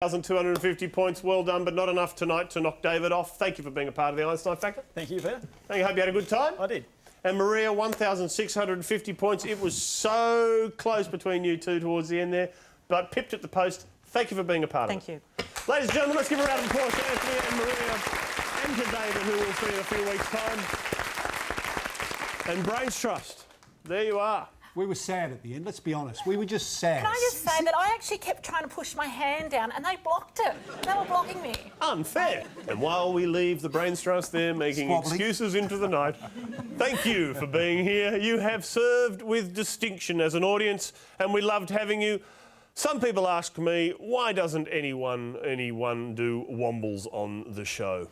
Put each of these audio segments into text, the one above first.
1,250 points, well done, but not enough tonight to knock David off. Thank you for being a part of the Einstein Factor. Thank you, Peter. I hope you had a good time. I did. And Maria, 1,650 points. It was so close between you two towards the end there, but pipped at the post. Thank you for being a part of it. Thank you. Ladies and gentlemen, let's give a round of applause to Anthony and Maria and to David, who we'll see in a few weeks' time. And Brains Trust, there you are. We were sad at the end, let's be honest. We were just sad. Can I just say that I actually kept trying to push my hand down and they blocked it. They were blocking me. Unfair. And while we leave the Brains Trust there making excuses into the night, thank you for being here. You have served with distinction as an audience and we loved having you. Some people ask me, why doesn't anyone do wombles on the show?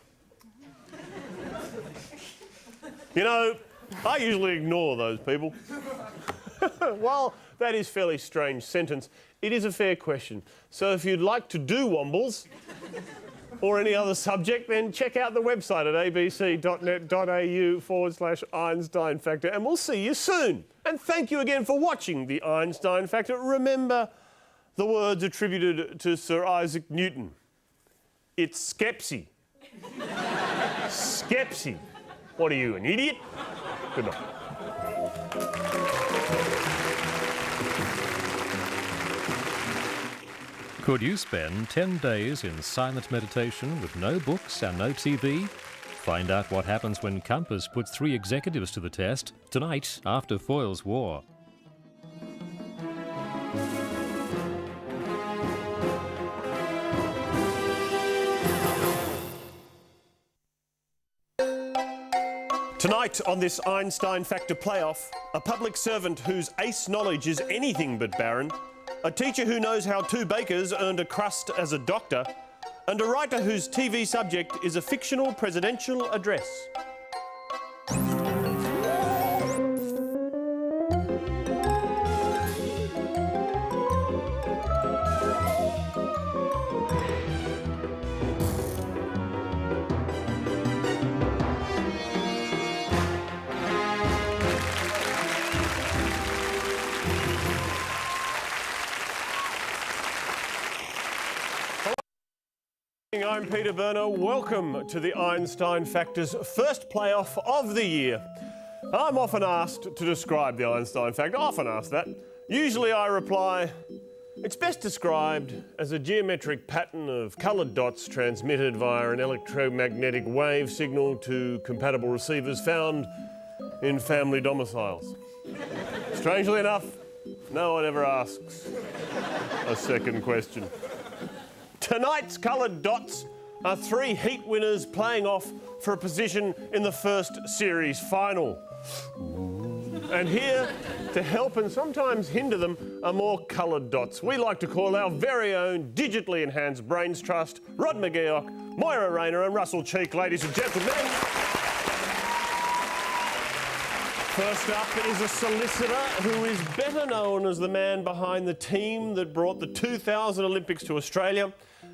You know, I usually ignore those people. While that is a fairly strange sentence, it is a fair question. So if you'd like to do wombles or any other subject, then check out the website at abc.net.au/Einstein Factor and we'll see you soon. And thank you again for watching the Einstein Factor. Remember the words attributed to Sir Isaac Newton. It's skepsy. Skepsy. What are you, an idiot? Good night. Could you spend 10 days in silent meditation with no books and no TV? Find out what happens when Compass puts 3 executives to the test tonight after Foyle's War. Tonight on this Einstein Factor playoff, a public servant whose ace knowledge is anything but barren, a teacher who knows how 2 bakers earned a crust as a doctor, and a writer whose TV subject is a fictional presidential address. I'm Peter Berner. Welcome to the Einstein Factor's first playoff of the year. I'm often asked to describe the Einstein Factor, often asked that. Usually I reply, it's best described as a geometric pattern of coloured dots transmitted via an electromagnetic wave signal to compatible receivers found in family domiciles. Strangely enough, no one ever asks a second question. Tonight's coloured dots are 3 heat winners playing off for a position in the first series final. And here to help and sometimes hinder them are more coloured dots. We like to call our very own digitally enhanced Brains Trust, Rod McGeoch, Moira Rayner and Russell Cheek, ladies and gentlemen. First up is a solicitor who is better known as the man behind the team that brought the 2000 Olympics to Australia.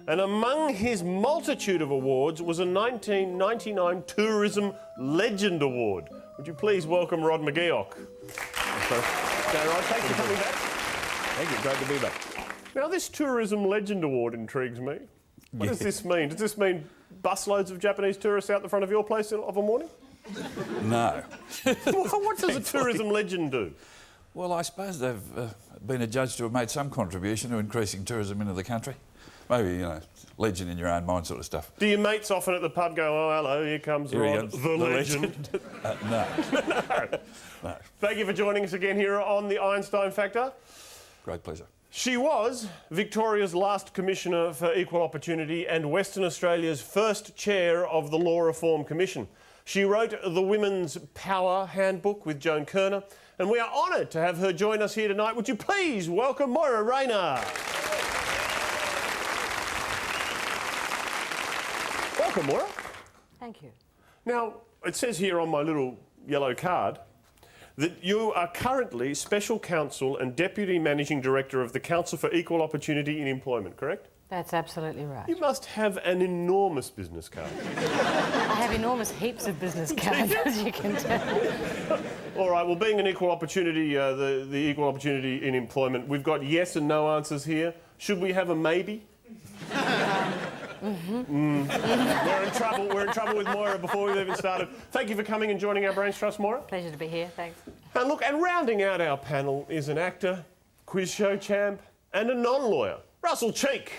And among his multitude of awards was a 1999 Tourism Legend Award. Would you please welcome Rod McGeoch? Thanks for coming back. Thank you, great to be back. Now, this Tourism Legend Award intrigues me. What does this mean? Does this mean busloads of Japanese tourists out the front of your place of a morning? No. What does a tourism legend do? Well, I suppose they've been adjudged to have made some contribution to increasing tourism into the country. Maybe, you know, legend in your own mind sort of stuff. Do your mates often at the pub go, oh, hello, here comes Rod, the legend? No. No. Thank you for joining us again here on the Einstein Factor. Great pleasure. She was Victoria's last Commissioner for Equal Opportunity and Western Australia's first Chair of the Law Reform Commission. She wrote the Women's Power Handbook with Joan Kerner, and we are honoured to have her join us here tonight. Would you please welcome Moira Rayner? Welcome, Moira. Thank you. Now, it says here on my little yellow card that you are currently Special Counsel and Deputy Managing Director of the Council for Equal Opportunity in Employment, correct? That's absolutely right. You must have an enormous business card. I have enormous heaps of business cards, as you can tell. All right, well, being an equal opportunity, the equal opportunity in employment, we've got yes and no answers here. Should we have a maybe? We're in trouble. We're in trouble with Moira before we've even started. Thank you for coming and joining our Brains Trust, Moira. Pleasure to be here, thanks. And look, and rounding out our panel is an actor, quiz show champ, and a non-lawyer, Russell Cheek.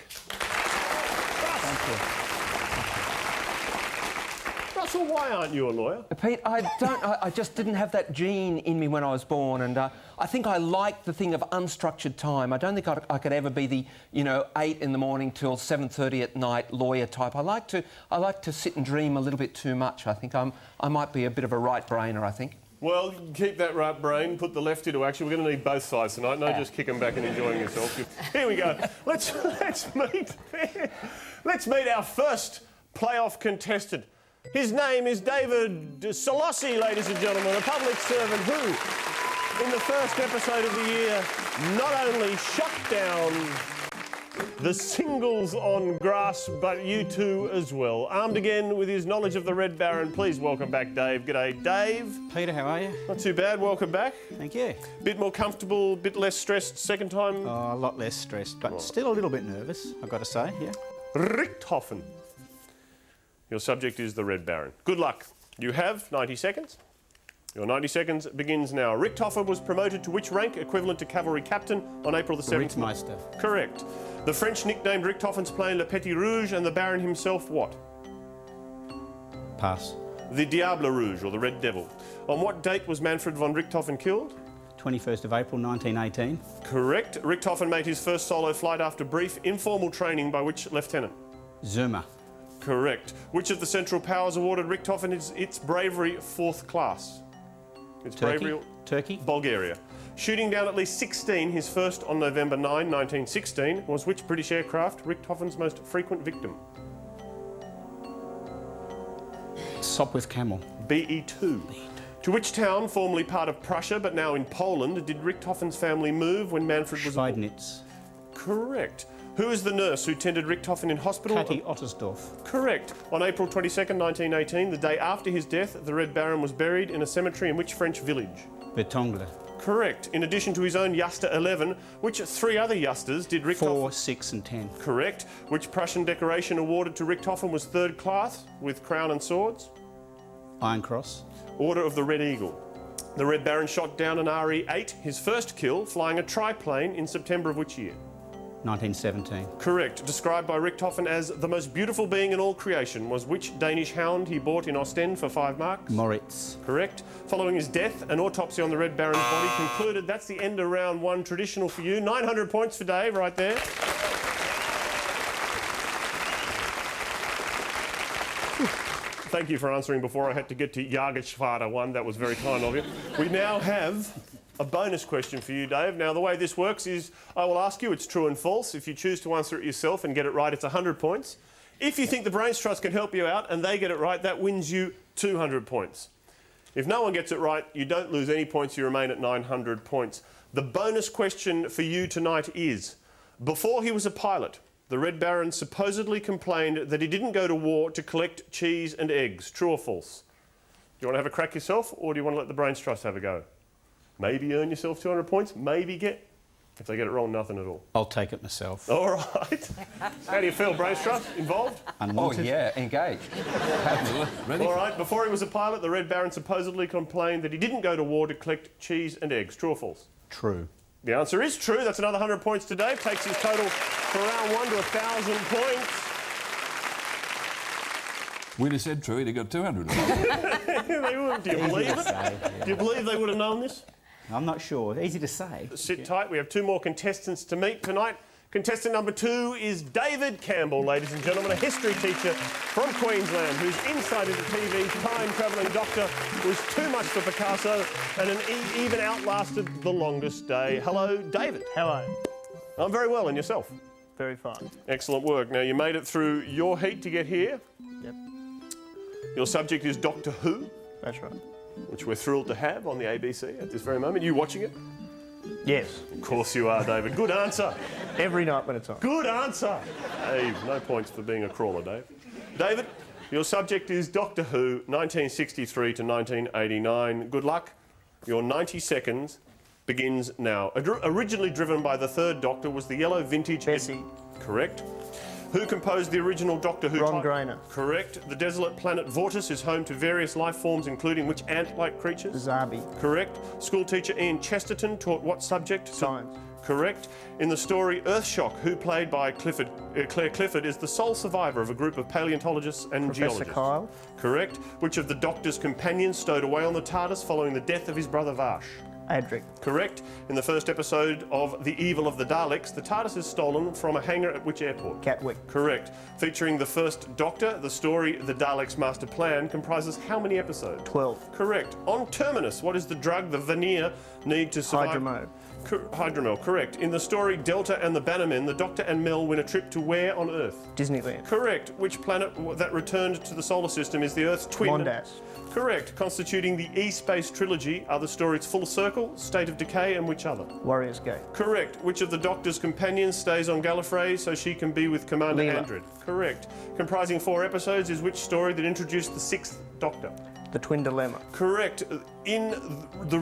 Russell, why aren't you a lawyer? Pete, I just didn't have that gene in me when I was born, and I think I like the thing of unstructured time. I don't think I could ever be the, 8 in the morning till 7:30 at night lawyer type. I like to sit and dream a little bit too much. I think I might be a bit of a right-brainer, I think. Well, keep that right brain, put the left into action. We're going to need both sides tonight, no just kicking back and enjoying yourself. Here we go. Let's meet our first playoff contestant. His name is David Solossi, ladies and gentlemen, a public servant who, in the first episode of the year, not only shut down the singles on grass, but you two as well. Armed again with his knowledge of the Red Baron, please welcome back Dave. G'day, Dave. Peter, how are you? Not too bad, welcome back. Thank you. Bit more comfortable, bit less stressed second time. Oh, a lot less stressed, but still a little bit nervous, I've got to say, yeah. Richthofen. Your subject is the Red Baron. Good luck. You have 90 seconds. Your 90 seconds begins now. Richthofen was promoted to which rank, equivalent to cavalry captain, on April the 7th? Rittmeister. Correct. The French nicknamed Richthofen's plane Le Petit Rouge, and the Baron himself what? Pass. The Diable Rouge, or the Red Devil. On what date was Manfred von Richthofen killed? 21st of April 1918. Correct. Richthofen made his first solo flight after brief informal training by which lieutenant? Zuma. Correct. Which of the Central Powers awarded Richthofen its bravery 4th class? Its bravery... Turkey. Bulgaria. Shooting down at least 16, his first on November 9, 1916, was which British aircraft Richthofen's most frequent victim? Sopwith Camel. BE-2. To which town, formerly part of Prussia but now in Poland, did Richthofen's family move when Manfred was... Schweidnitz. Correct. Who is the nurse who tended Richthofen in hospital? Katy Ottersdorf. Correct. On April 22nd, 1918, the day after his death, the Red Baron was buried in a cemetery in which French village? Bertongle. Correct. In addition to his own Juster 11, which 3 other Justers did Richthofen... 4, 6 and 10. Correct. Which Prussian decoration awarded to Richthofen was 3rd class, with crown and swords? Iron Cross. Order of the Red Eagle. The Red Baron shot down an RE-8, his first kill, flying a triplane in September of which year? 1917. Correct. Described by Richthofen as the most beautiful being in all creation was which Danish hound he bought in Ostend for 5 marks? Moritz. Correct. Following his death, an autopsy on the Red Baron's body concluded. That's the end of round 1, traditional for you. 900 points for Dave right there. Thank you for answering before I had to get to Jagerschwader 1. That was very kind of you. We now have a bonus question for you, Dave. Now, the way this works is I will ask you, it's true and false. If you choose to answer it yourself and get it right, it's 100 points. If you think the Brains Trust can help you out and they get it right, that wins you 200 points. If no one gets it right, you don't lose any points, you remain at 900 points. The bonus question for you tonight is, before he was a pilot, the Red Baron supposedly complained that he didn't go to war to collect cheese and eggs. True or false? Do you want to have a crack yourself, or do you want to let the Brains Trust have a go? Maybe earn yourself 200 points, maybe get... If they get it wrong, nothing at all. I'll take it myself. All right. How do you feel, Brains Trust? Involved? Oh, yeah, engaged. Ready? All right. Before he was a pilot, the Red Baron supposedly complained that he didn't go to war to collect cheese and eggs. True or false? True. The answer is true. That's another 100 points to Dave. Takes his total for round 1 to 1,000 points. We'd have said true, he'd have got 200. They would. Do you believe it? Do you believe they would have known this? I'm not sure. Easy to say. Sit tight. We have 2 more contestants to meet tonight. Contestant number 2 is David Campbell, ladies and gentlemen, a history teacher from Queensland whose insight into TV's time-travelling doctor was too much for Picasso and even outlasted The Longest Day. Hello, David. Hello. I'm very well, and yourself? Very fine. Excellent work. Now, you made it through your heat to get here. Yep. Your subject is Doctor Who, That's right. which we're thrilled to have on the ABC at this very moment. You watching it? Yes. Of course you are, David. Good answer. Every night when it's on. Good answer. Dave, no points for being a crawler, Dave. David, your subject is Doctor Who, 1963 to 1989. Good luck. Your 90 seconds begins now. Originally driven by the 3rd Doctor was the yellow vintage... Bessie. Correct. Who composed the original Doctor Who? Ron Grainer. Correct. The desolate planet Vortis is home to various life forms, including which ant-like creatures? Zabi. Correct. School teacher Ian Chesterton taught what subject? Science. Correct. In the story Earthshock, who played by Claire Clifford, is the sole survivor of a group of paleontologists and Professor geologists? Kyle. Correct. Which of the Doctor's companions stowed away on the TARDIS following the death of his brother Vash? Adric. Correct. In the first episode of The Evil of the Daleks, the TARDIS is stolen from a hangar at which airport? Gatwick. Correct. Featuring the first Doctor, the story The Daleks' Master Plan comprises how many episodes? 12. Correct. On Terminus, what is the drug the Vanir need to survive? Hydromel. Hydromel, correct. In the story Delta and the Bannermen, the Doctor and Mel win a trip to where on Earth? Disneyland. Correct. Which planet that returned to the solar system is the Earth's twin? Mondas. Correct. Constituting the E-Space trilogy are the stories Full Circle, State of Decay, and which other? Warrior's Gate. Correct. Which of the Doctor's companions stays on Gallifrey so she can be with Commander Leela. Andred? Correct. Comprising 4 episodes is which story that introduced the 6th Doctor? The Twin Dilemma. Correct. In the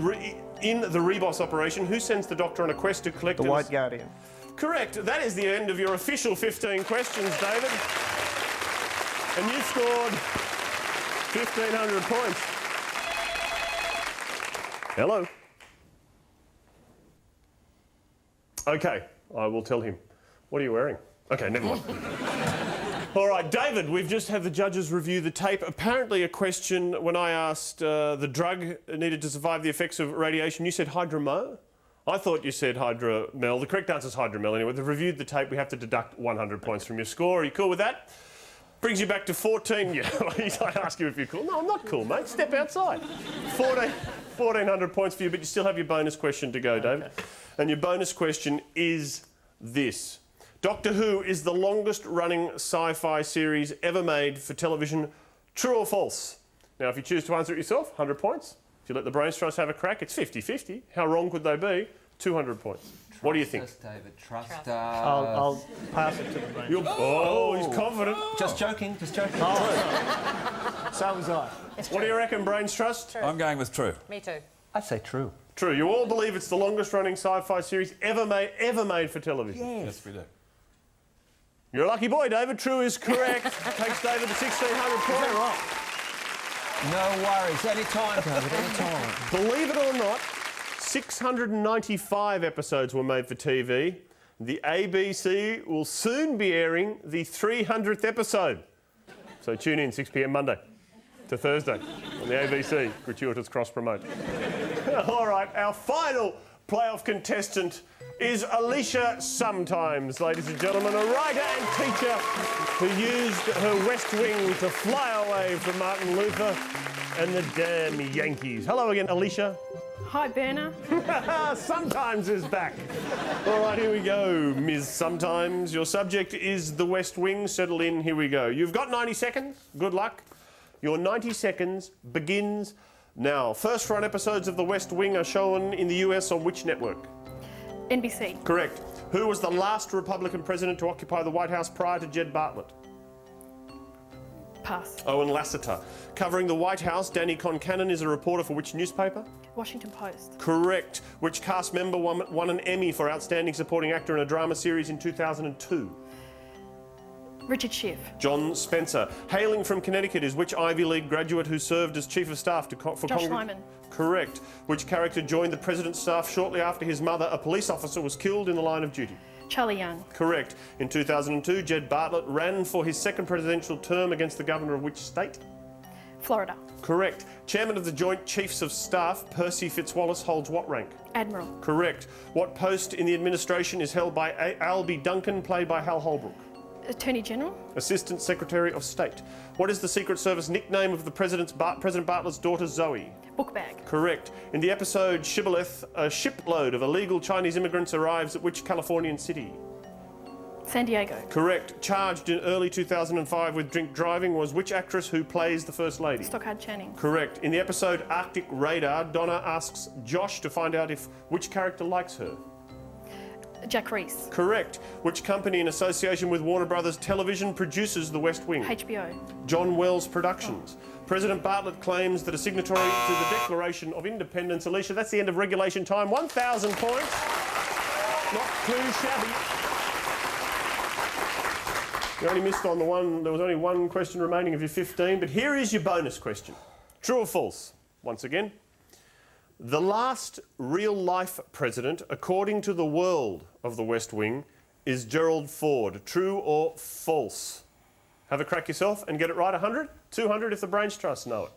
Reboss operation, who sends the Doctor on a quest to collect... The White Guardian. Correct. That is the end of your official 15 questions, David. And you scored 1,500 points. Hello. Okay, I will tell him. What are you wearing? Okay, never mind. All right, David, we've just had the judges review the tape. Apparently a question when I asked the drug needed to survive the effects of radiation, you said hydromo? I thought you said hydromel. The correct answer is hydromel anyway. They've reviewed the tape. We have to deduct 100 points from your score. Are you cool with that? Brings you back to 14. Yeah, I ask you if you're cool. No, I'm not cool, mate. Step outside. 1,400 points for you, but you still have your bonus question to go, David. Okay. And your bonus question is this. Doctor Who is the longest running sci-fi series ever made for television. True or false? Now, if you choose to answer it yourself, 100 points. If you let the brains trust have a crack, it's 50-50. How wrong could they be? 200 points. What do you think? Trust us, David. Trust us. I'll pass it to the brain. Oh, he's confident. Just joking, just joking. So was I. What do you reckon, Brains Trust? I'm going with true. Me too. I'd say true. True. You all believe it's the longest running sci-fi series ever made for television? Yes, we do. You're a lucky boy, David. True is correct. Takes David to 1,600 points. No worries. Any time, David, any time. Believe it or not, 695 episodes were made for TV. The ABC will soon be airing the 300th episode. So tune in 6 p.m. Monday to Thursday on the ABC. Gratuitous cross-promote. All right, our final playoff contestant is Alicia Sometimes, ladies and gentlemen, a writer and teacher who used her West Wing to fly away from Martin Luther and the damn Yankees. Hello again, Alicia. Hi, Berner. Sometimes is back. All right, here we go, Ms. Sometimes. Your subject is the West Wing. Settle in, here we go. You've got 90 seconds. Good luck. Your 90 seconds begins now. First run episodes of the West Wing are shown in the US on which network? NBC. Correct. Who was the last Republican president to occupy the White House prior to Jed Bartlett? Pass. Owen Lasseter. Covering the White House, Danny Concannon is a reporter for which newspaper? Washington Post. Correct. Which cast member won an Emmy for Outstanding Supporting Actor in a Drama Series in 2002? Richard Schiff. John Spencer. Hailing from Connecticut is which Ivy League graduate who served as Chief of Staff for Josh Congress? Lyman. Correct. Which character joined the President's staff shortly after his mother, a police officer, was killed in the line of duty? Charlie Young. Correct. In 2002, Jed Bartlett ran for his second presidential term against the governor of which state? Florida. Correct. Chairman of the Joint Chiefs of Staff, Percy Fitzwallace, holds what rank? Admiral. Correct. What post in the administration is held by Albie Duncan, played by Hal Holbrook? Attorney General. Assistant Secretary of State. What is the Secret Service nickname of the President Bartlett's daughter, Zoe? Bookbag. Correct. In the episode Shibboleth, a shipload of illegal Chinese immigrants arrives at which Californian city? San Diego. Correct. Charged in early 2005 with drink driving was which actress who plays the First Lady? Stockard Channing. Correct. In the episode Arctic Radar, Donna asks Josh to find out if which character likes her? Jack Reese. Correct. Which company in association with Warner Brothers Television produces The West Wing? HBO. John Wells Productions. President Bartlett claims that a signatory to the Declaration of Independence. Alicia, that's the end of regulation time. 1,000 points. Not too shabby. You only missed on the one, there was only one question remaining of your 15, but here is your bonus question. True or false? Once again. The last real-life president, according to the world of the West Wing, is Gerald Ford. True or false? Have a crack yourself and get it right. 100, 200 if the Brains Trust know it.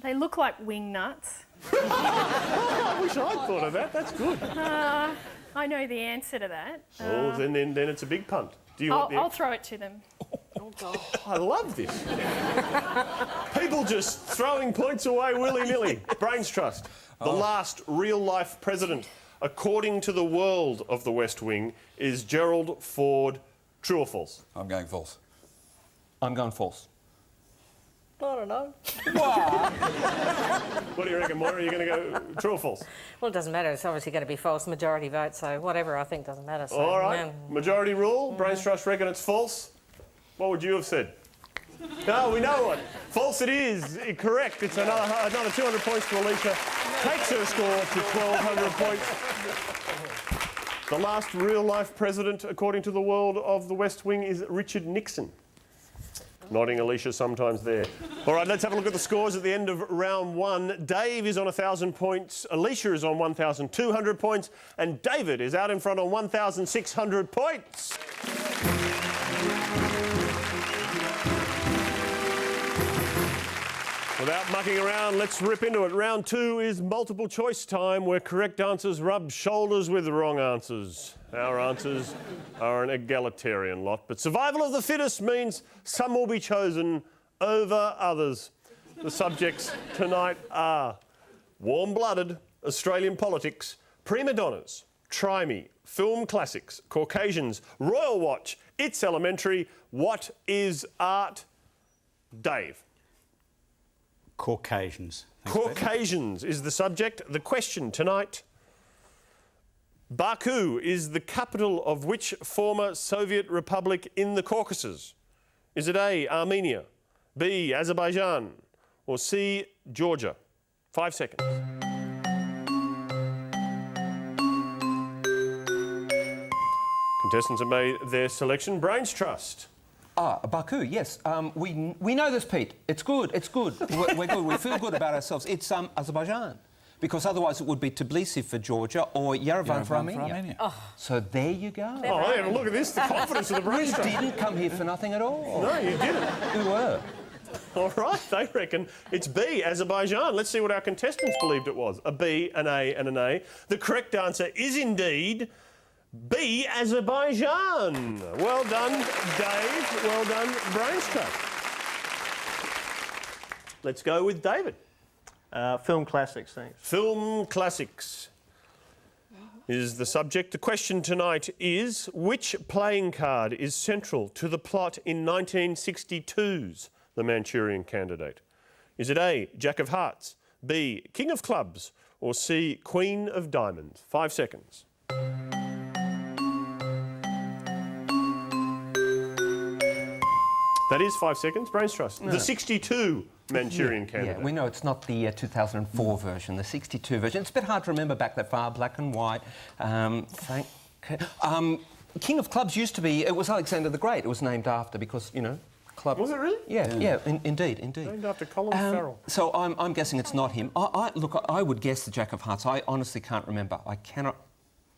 They look like wing nuts. I wish I'd thought of that. That's good. I know the answer to that. Oh, then it's a big punt. Do you want the... I'll throw it to them. I love this. People just throwing points away willy-nilly. Brains Trust. The last real-life president, according to the world of the West Wing, is Gerald Ford. True or false? I'm going false. I'm going false. I don't know. What do you reckon, Moira? Are you going to go true or false? Well, it doesn't matter. It's obviously going to be false. Majority vote, so whatever I think doesn't matter. So, All right. Majority rule. Brains Trust reckon it's false. What would you have said? No, we know what. False it is. Correct. It's another 200 points to Alicia. Takes her score to 1,200 points. The last real-life president, according to the world of the West Wing, is Richard Nixon. Nodding Alicia sometimes there. All right, let's have a look at the scores at the end of round one. Dave is on 1,000 points, Alicia is on 1,200 points, and David is out in front on 1,600 points. Without mucking around, let's rip into it. Round two is multiple choice time, where correct answers rub shoulders with wrong answers. Our answers are an egalitarian lot, but survival of the fittest means some will be chosen over others. The subjects tonight are warm-blooded, Australian politics, prima donnas, try me, film classics, Caucasians, Royal Watch, It's Elementary, What is Art? Dave. Caucasians. Caucasians is the subject. The question tonight. Baku is the capital of which former Soviet republic in the Caucasus? Is it A, Armenia, B, Azerbaijan, or C, Georgia? 5 seconds. Contestants have made their selection. Brains Trust. Baku, yes. We know this, Pete. It's good, it's good. We're good, we feel good about ourselves. It's Azerbaijan. Because otherwise it would be Tbilisi for Georgia or Yerevan for Armenia. So there you go. Oh, yeah, look at this, the confidence of the Brains Trust. We didn't come here for nothing at all. No, you didn't. We were. All right, they reckon it's B, Azerbaijan. Let's see what our contestants believed it was. A B, an A and an A. The correct answer is indeed B, Azerbaijan. Well done, Dave. Well done, Brains Trust. Let's go with David. Film classics, thanks. Film classics is the subject. The question tonight is, which playing card is central to the plot in 1962's The Manchurian Candidate? Is it A, Jack of Hearts, B, King of Clubs, or C, Queen of Diamonds? 5 seconds. That is 5 seconds. Brains Trust. No. The 62 Manchurian Candidate. Yeah, we know it's not the 2004 version, the 62 version. It's a bit hard to remember back that far, black and white. King of Clubs used to be, it was Alexander the Great. It was named after because, you know, club. Was it really? Yeah, indeed. Named after Colin Farrell. So I'm guessing it's not him. Look, I would guess the Jack of Hearts. I honestly can't remember. I cannot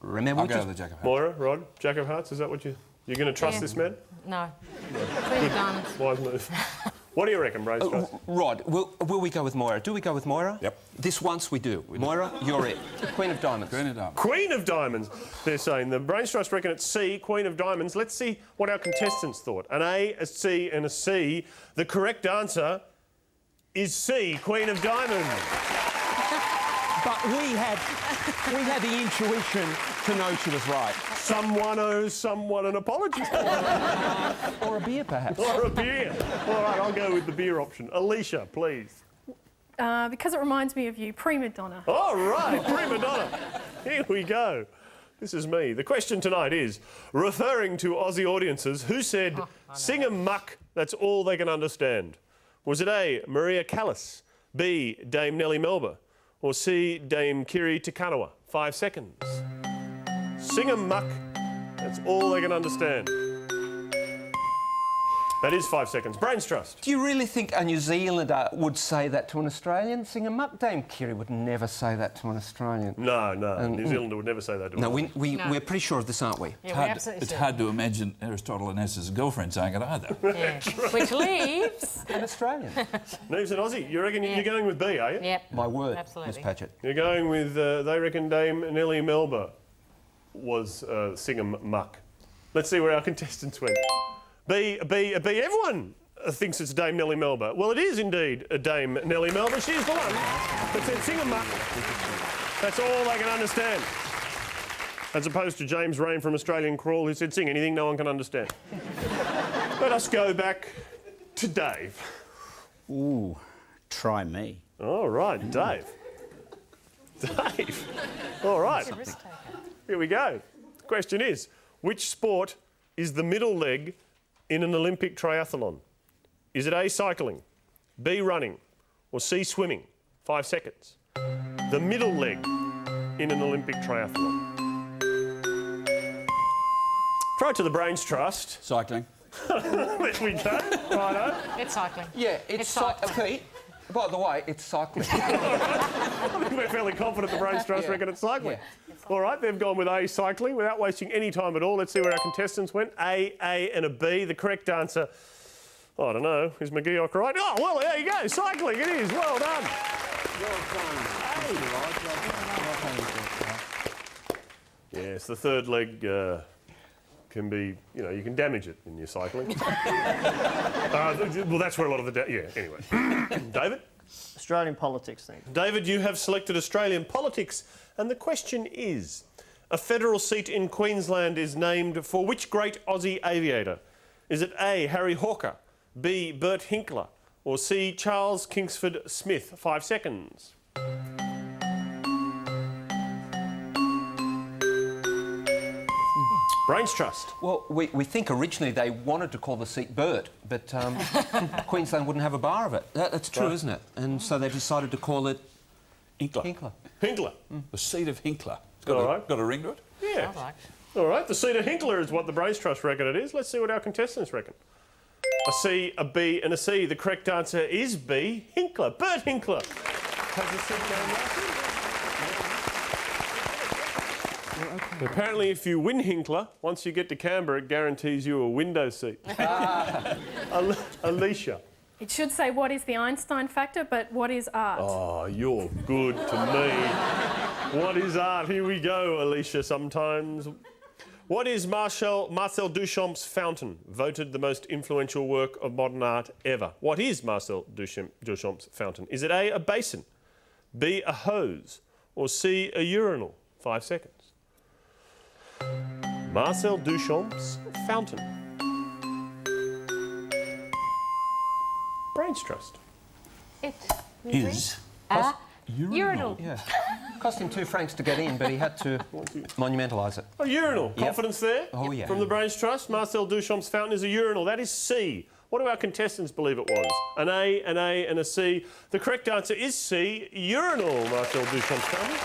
remember. I'll go with the Jack of Hearts. Moira, Rod, Jack of Hearts, is that what you're going to trust this man? No. Queen of Diamonds. Wise move. What do you reckon, Brains Trust? Rod, will we go with Moira? Do we go with Moira? Yep. This once we do. Moira, you're it. Queen of Diamonds. Queen of Diamonds. Queen of Diamonds, they're saying. The Brains Trust reckon it's C, Queen of Diamonds. Let's see what our contestants thought. An A, a C and a C. The correct answer is C, Queen of Diamonds. But we had the intuition to know she was right. Someone owes someone an apology. Or a beer, perhaps. Or a beer. All right, I'll go with the beer option. Alicia, please. Because it reminds me of you, prima donna. All right, prima donna. Here we go. This is me. The question tonight is, referring to Aussie audiences, who said, sing 'em muck, that's all they can understand? Was it A, Maria Callas, B, Dame Nellie Melba, or C, Dame Kiri Tikanawa? 5 seconds. Sing 'em muck, that's all they can understand. That is 5 seconds. Brains trust. Do you really think a New Zealander would say that to an Australian? Sing 'em up, Dame Kiri would never say that to an Australian. No, New Zealander would never say that to No, us. we're pretty sure of this, aren't we? Yeah, we absolutely It's do. hard to imagine Aristotle and S's girlfriend saying it either. Yeah. Which leaves... An Australian. Neve's an Aussie. You reckon you're going with B, are you? Yep. My word, Absolutely. Miss Patchett. You're going with, they reckon Dame Nellie Melba was Singham Muck. Let's see where our contestants went. B, everyone thinks it's Dame Nellie Melba. Well, it is indeed a Dame Nellie Melba. She's the one that said Singham Muck. That's all they can understand. As opposed to James Rain from Australian Crawl, who said sing anything no one can understand. Let us go back to Dave. Ooh, try me. All right, Dave. Dave. All right. Here we go. The question is, which sport is the middle leg in an Olympic triathlon? Is it A, cycling, B, running, or C, swimming? 5 seconds. The middle leg in an Olympic triathlon. Throw it to the Brains Trust. Cycling. There we go. Righto. It's cycling. Yeah, it's cycling. Pete, by the way, it's cycling. I think we're fairly confident the Brains Trust reckon it's cycling. All right, they've gone with A, cycling, without wasting any time at all. Let's see where our contestants went. A, and a B. The correct answer, I don't know, is McGeoch right? Oh, well, there you go. Cycling, it is. Well done. Yes, the third leg can be, you can damage it when you're cycling. Well, that's where a lot of the... anyway. David? Australian politics, thanks. David, you have selected Australian politics, and the question is, a federal seat in Queensland is named for which great Aussie aviator? Is it A, Harry Hawker, B, Bert Hinkler, or C, Charles Kingsford Smith? 5 seconds. Brains Trust. Well, we think originally they wanted to call the seat Bert, but Queensland wouldn't have a bar of it. That's true, isn't it? And so they decided to call it Hinkler. Hinkler. Hinkler. The seat of Hinkler. It's All right. got a ring to it? Yeah. Sounds like. All right, the seat of Hinkler is what the Brains Trust reckon it is. Let's see what our contestants reckon. A C, a B and a C. The correct answer is B, Hinkler. Bert Hinkler has the seat named after him. Apparently, if you win Hinkler, once you get to Canberra, it guarantees you a window seat. Alicia. It should say what is the Einstein Factor, but what is art? Oh, you're good to me. What is art? Here we go, Alicia, sometimes. What is Marcel Duchamp's Fountain, voted the most influential work of modern art ever? What is Marcel Duchamp's Fountain? Is it A, a basin, B, a hose, or C, a urinal? 5 seconds. Marcel Duchamp's Fountain. Brains Trust. It Is a urinal. Yeah. Cost him £2 to get in, but he had to monumentalise it. A urinal. Yep. Confidence there? Oh, yeah. From the Brains Trust, Marcel Duchamp's Fountain is a urinal. That is C. What do our contestants believe it was? An A, and a C. The correct answer is C, urinal, Marcel Duchamp's Fountain.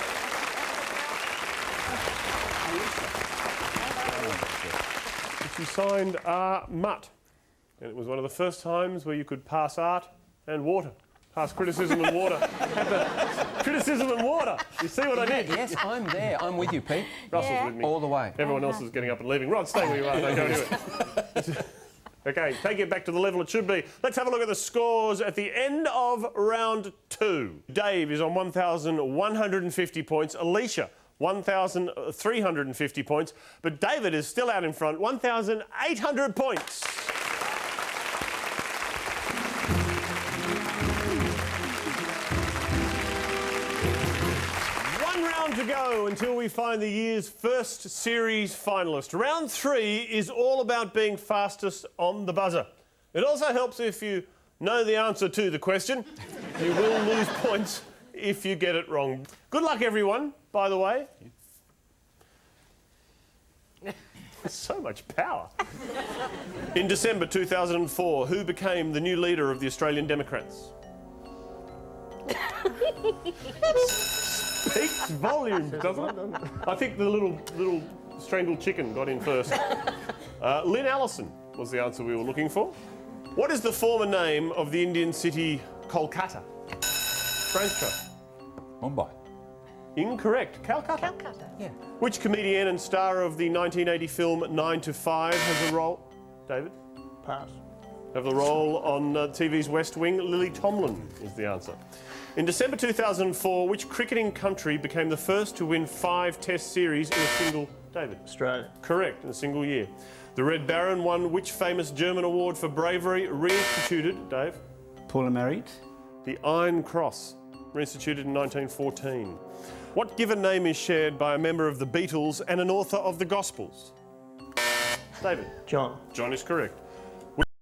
She signed R. Mutt. And it was one of the first times where you could pass art and water. Pass criticism and water. Criticism and water. You see what I did? Yes, I'm there. I'm with you, Pete. Russell's with me. All the way. Everyone else is getting up and leaving. Rod, stay where you are. Don't go anywhere. Okay, take it back to the level it should be. Let's have a look at the scores at the end of round 2. Dave is on 1,150 points. Alicia, 1,350 points. But David is still out in front, 1,800 points. To go until we find the year's first series finalist. Round 3 is all about being fastest on the buzzer. It also helps if you know the answer to the question. You will lose points if you get it wrong. Good luck, everyone, by the way. So much power. In December 2004, who became the new leader of the Australian Democrats? Speaks volumes, doesn't it? I think the little strangled chicken got in first. Lynn Allison was the answer we were looking for. What is the former name of the Indian city Kolkata? Brains trust. Mumbai. Incorrect. Calcutta. Calcutta. Yeah. Which comedian and star of the 1980 film 9 to 5 has a role? David? Pass. Have the role on TV's West Wing. Lily Tomlin is the answer. In December 2004, which cricketing country became the first to win 5 Test series in a single... David? Australia. Correct, in a single year. The Red Baron won which famous German award for bravery reinstituted, Dave? Paul Merit. The Iron Cross, reinstituted in 1914. What given name is shared by a member of the Beatles and an author of the Gospels? David? John. John is correct.